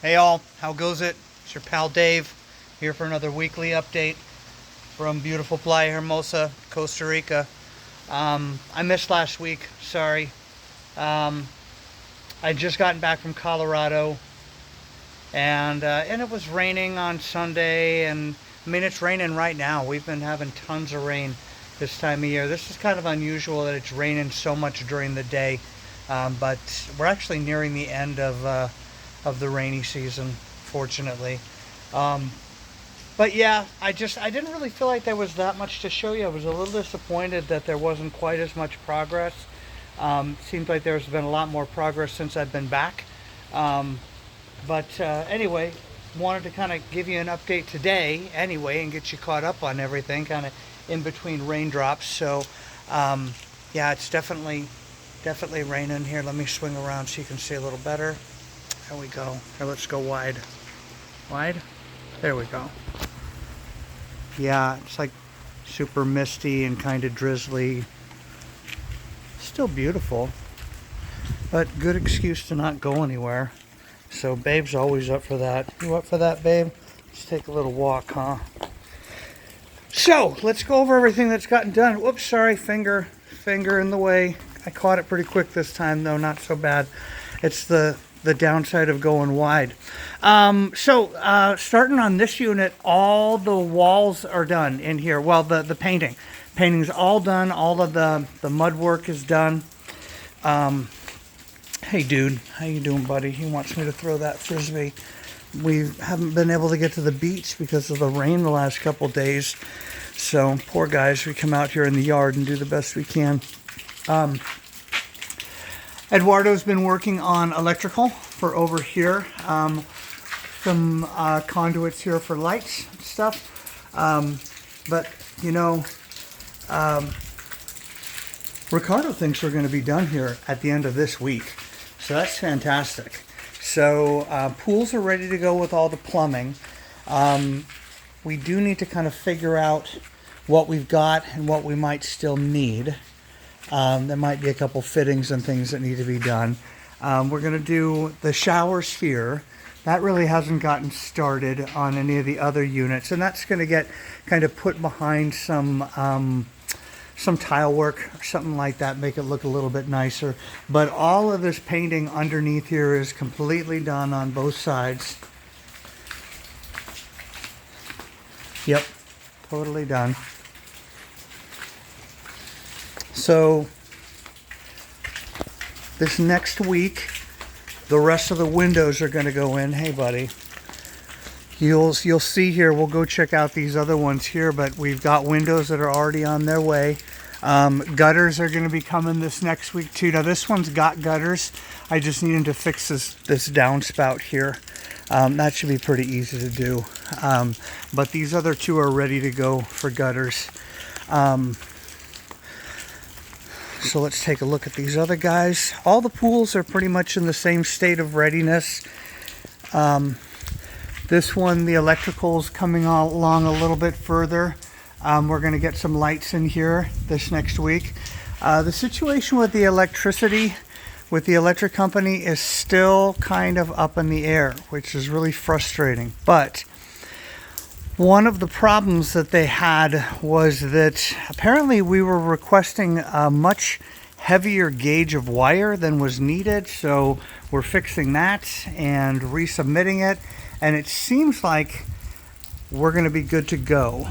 Hey all, how goes it? It's your pal Dave here for another weekly update from beautiful Playa Hermosa, Costa Rica. I missed last week, sorry. Um, I just gotten back from Colorado and it was raining on Sunday, and I mean it's raining right now. We've been having tons of rain this time of year. This is kind of unusual that it's raining so much during the day, but we're actually nearing the end of the rainy season, fortunately. Um, but yeah, I didn't really feel like there was that much to show you. I was a little disappointed that there wasn't quite as much progress. Seems like there's been a lot more progress since I've been back. Um, but anyway, wanted to kind of give you an update today anyway and get you caught up on everything kind of in between raindrops. So yeah, it's definitely raining here. Let me swing around so you can see a little better. There we go. Here, let's go wide. Wide? There we go. Yeah, it's like super misty and kind of drizzly. Still beautiful, but good excuse to not go anywhere. So babe's always up for that. You up for that, babe? Let's take a little walk, huh? So let's go over everything that's gotten done. Whoops, sorry, finger in the way. I caught it pretty quick this time, though, not so bad. It's the downside of going wide. Starting on this unit, all the walls are done in here. Well, the painting's all done. All of the mud work is done. Hey dude, how you doing, buddy? He wants me to throw that frisbee. We haven't been able to get to the beach because of the rain the last couple days. So poor guys, we come out here in the yard and do the best we can. Eduardo's been working on electrical for over here. Some conduits here for lights and stuff. But you know, Ricardo thinks we're going to be done here at the end of this week. So that's fantastic. So pools are ready to go with all the plumbing. We do need to kind of figure out what we've got and what we might still need. There might be a couple fittings and things that need to be done. We're going to do the shower sphere. That really hasn't gotten started on any of the other units, and that's going to get kind of put behind some tile work or something like that, make it look a little bit nicer. But all of this painting underneath here is completely done on both sides. Yep, totally done. So this next week, the rest of the windows are going to go in. Hey buddy, you'll see here, we'll go check out these other ones here, but we've got windows that are already on their way. Gutters are going to be coming this next week too. Now this one's got gutters. I just need him to fix this downspout here. That should be pretty easy to do. But these other two are ready to go for gutters. So let's take a look at these other guys. All the pools are pretty much in the same state of readiness. This one, the electrical's coming along a little bit further. We're going to get some lights in here this next week. The situation with the electricity with the electric company is still kind of up in the air, which is really frustrating. But one of the problems that they had was that apparently we were requesting a much heavier gauge of wire than was needed. So we're fixing that and resubmitting it. And it seems like we're going to be good to go.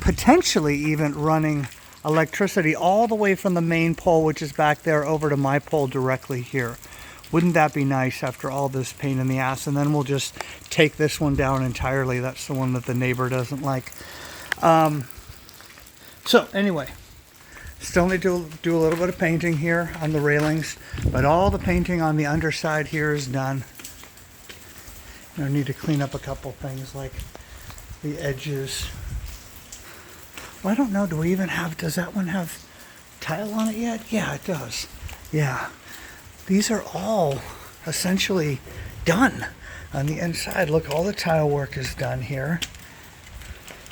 Potentially even running electricity all the way from the main pole, which is back there, over to my pole directly here. Wouldn't that be nice after all this pain in the ass? And then we'll just take this one down entirely. That's the one that the neighbor doesn't like. So anyway, still need to do a little bit of painting here on the railings, but all the painting on the underside here is done. I need to clean up a couple things like the edges. Well, I don't know, do we even have, does that one have tile on it yet? Yeah, it does. Yeah. These are all essentially done on the inside. Look, all the tile work is done here.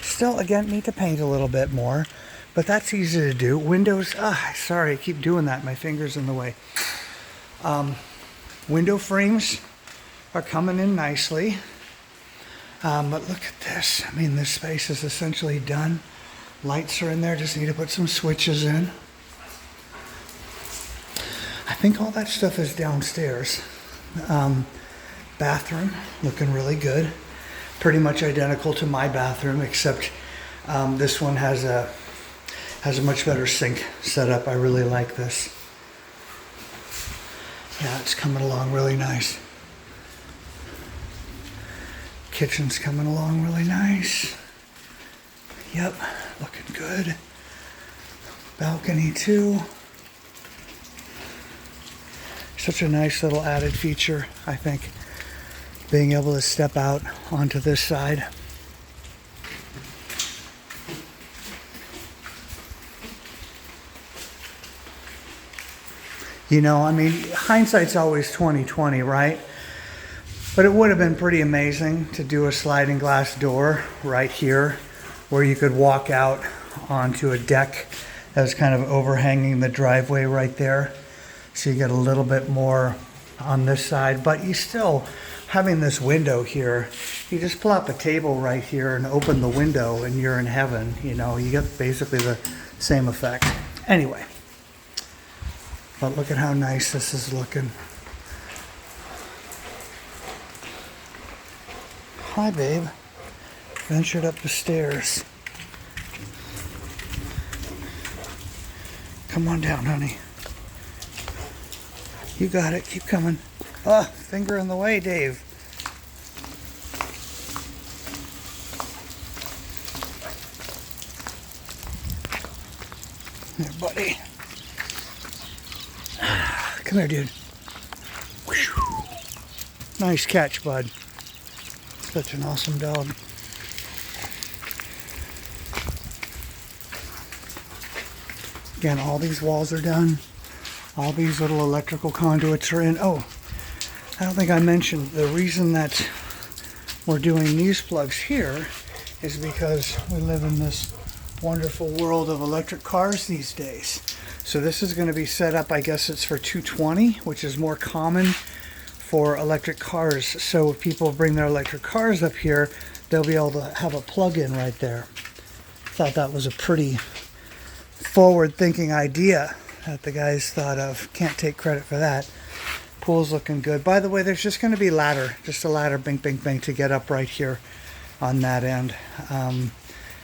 Still, again, need to paint a little bit more, but that's easy to do. Windows, sorry, I keep doing that. My finger's in the way. Window frames are coming in nicely. But look at this. I mean, this space is essentially done. Lights are in there, just need to put some switches in. I think all that stuff is downstairs. Bathroom, looking really good. Pretty much identical to my bathroom, except this one has a much better sink setup. I really like this. Yeah, it's coming along really nice. Kitchen's coming along really nice. Yep, looking good. Balcony too. Such a nice little added feature, I think, being able to step out onto this side. You know, I mean, hindsight's always 20/20, right? But it would have been pretty amazing to do a sliding glass door right here where you could walk out onto a deck that was kind of overhanging the driveway right there. So you get a little bit more on this side, but you still, having this window here, you just pull up a table right here and open the window and you're in heaven. You know, you get basically the same effect. Anyway, but look at how nice this is looking. Hi, babe. Ventured up the stairs. Come on down, honey. You got it. Keep coming. Ah, finger in the way, Dave. Here, buddy. Come here, dude. Whew. Nice catch, bud. Such an awesome dog. Again, all these walls are done. All these little electrical conduits are in. Oh, I don't think I mentioned the reason that we're doing these plugs here is because we live in this wonderful world of electric cars these days. So this is going to be set up, I guess it's for 220, which is more common for electric cars. So if people bring their electric cars up here, they'll be able to have a plug-in right there. Thought that was a pretty forward-thinking idea that the guys thought of. Can't take credit for that. Pool's looking good. By the way, there's just going to be ladder, just a ladder, bing, bing, bing, to get up right here on that end. And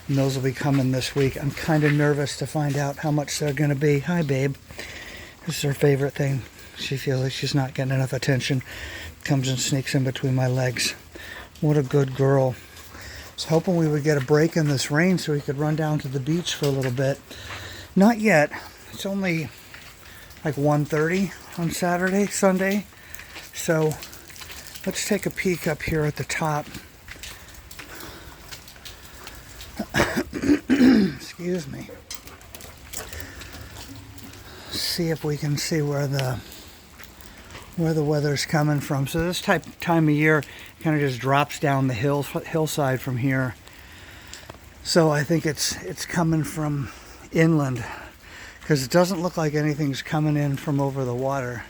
those will be coming this week. I'm kind of nervous to find out how much they're going to be. Hi, babe. This is her favorite thing. She feels like she's not getting enough attention. Comes and sneaks in between my legs. What a good girl. I was hoping we would get a break in this rain so we could run down to the beach for a little bit. Not yet. It's only like 1:30 on Sunday. So let's take a peek up here at the top. Excuse me. See if we can see where the weather's coming from. So this time of year kind of just drops down the hillside from here. So I think it's coming from inland, because it doesn't look like anything's coming in from over the water.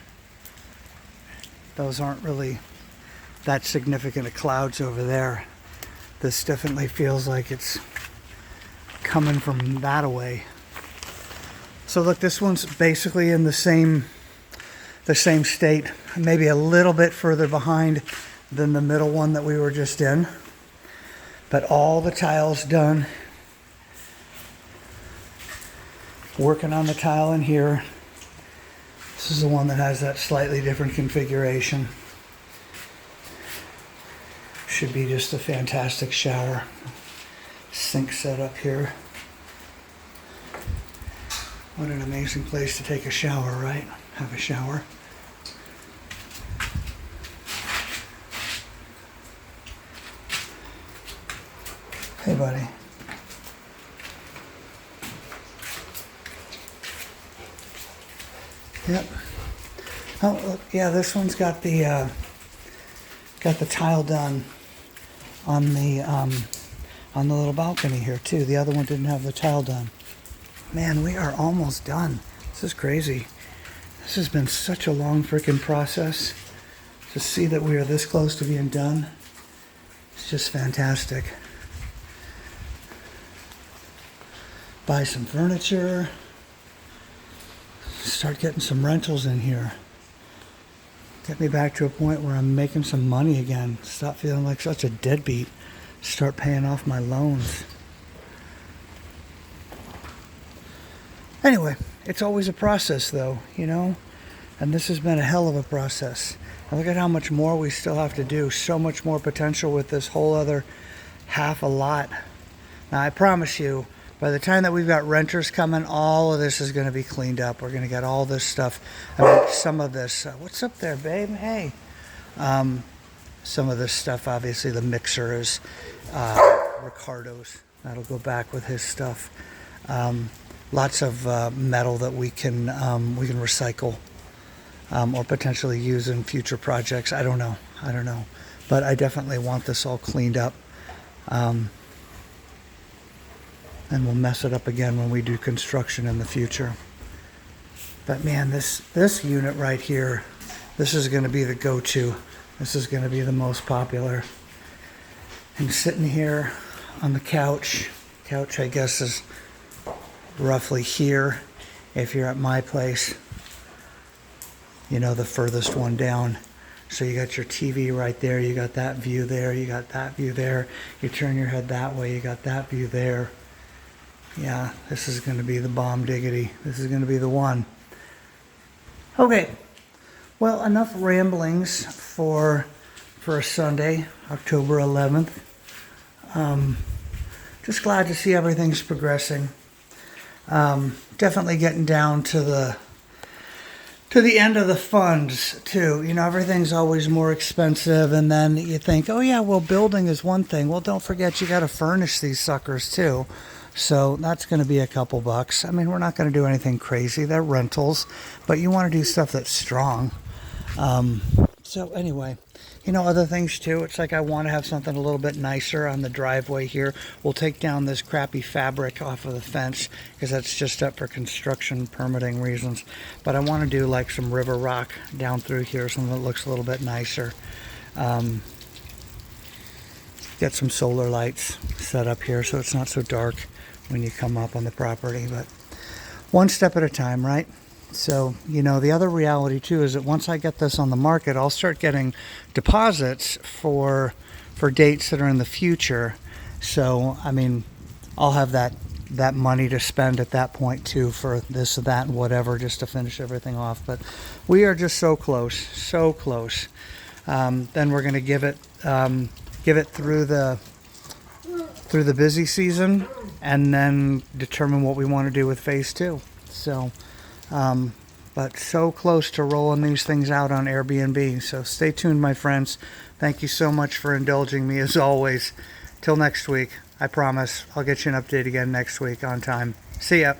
Those aren't really that significant of clouds over there. This definitely feels like it's coming from that away. So look, this one's basically in the same state, maybe a little bit further behind than the middle one that we were just in. But all the tiles done. Working on the tile in here. This is the one that has that slightly different configuration. Should be just a fantastic shower. Sink set up here. What an amazing place to take a shower, right? Have a shower. Hey, buddy. Yep. Oh, look, yeah, this one's got the tile done on the little balcony here too. The other one didn't have the tile done. Man, we are almost done. This is crazy. This has been such a long freaking process To see that we are this close to being done, it's just fantastic. Buy some furniture, start getting some rentals in here. Get me back to a point where I'm making some money again. Stop feeling like such a deadbeat. Start paying off my loans. Anyway, it's always a process though, you know? And this has been a hell of a process. And look at how much more we still have to do. So much more potential with this whole other half a lot. Now I promise you, by the time that we've got renters coming, all of this is going to be cleaned up. We're going to get all this stuff. I mean, some of this. What's up there, babe? Hey. Some of this stuff, obviously, the mixer is Ricardo's. That'll go back with his stuff. Lots of metal that we can recycle or potentially use in future projects. I don't know. But I definitely want this all cleaned up. And we'll mess it up again when we do construction in the future. But man, this unit right here, this is going to be the go-to. This is going to be the most popular. And sitting here on the couch I guess is roughly here. If you're at my place, you know, the furthest one down. So you got your TV right there, you got that view there, you got that view there. You turn your head that way, you got that view there. Yeah, this is going to be the bomb diggity. This is going to be the one. Okay, well, enough ramblings for a Sunday, October 11th. Just glad to see everything's progressing. Definitely getting down to the end of the funds too. You know, everything's always more expensive, and then you think, oh yeah, well, building is one thing. Well, don't forget you got to furnish these suckers too. So that's going to be a couple bucks. I mean, we're not going to do anything crazy. They're rentals, but you want to do stuff that's strong. So anyway, you know, other things too. It's like I want to have something a little bit nicer on the driveway here. We'll take down this crappy fabric off of the fence because that's just up for construction permitting reasons. But I want to do like some river rock down through here, something that looks a little bit nicer. Get some solar lights set up here so it's not so dark when you come up on the property, but one step at a time, right? So, you know, the other reality too is that once I get this on the market, I'll start getting deposits for dates that are in the future. So, I mean, I'll have that money to spend at that point too for this, that, and whatever, just to finish everything off. But we are just so close, so close. Then we're going to give it through the busy season, and then determine what we want to do with phase 2. So, but so close to rolling these things out on Airbnb. So stay tuned, my friends. Thank you so much for indulging me as always. Till next week, I promise I'll get you an update again next week on time. See ya.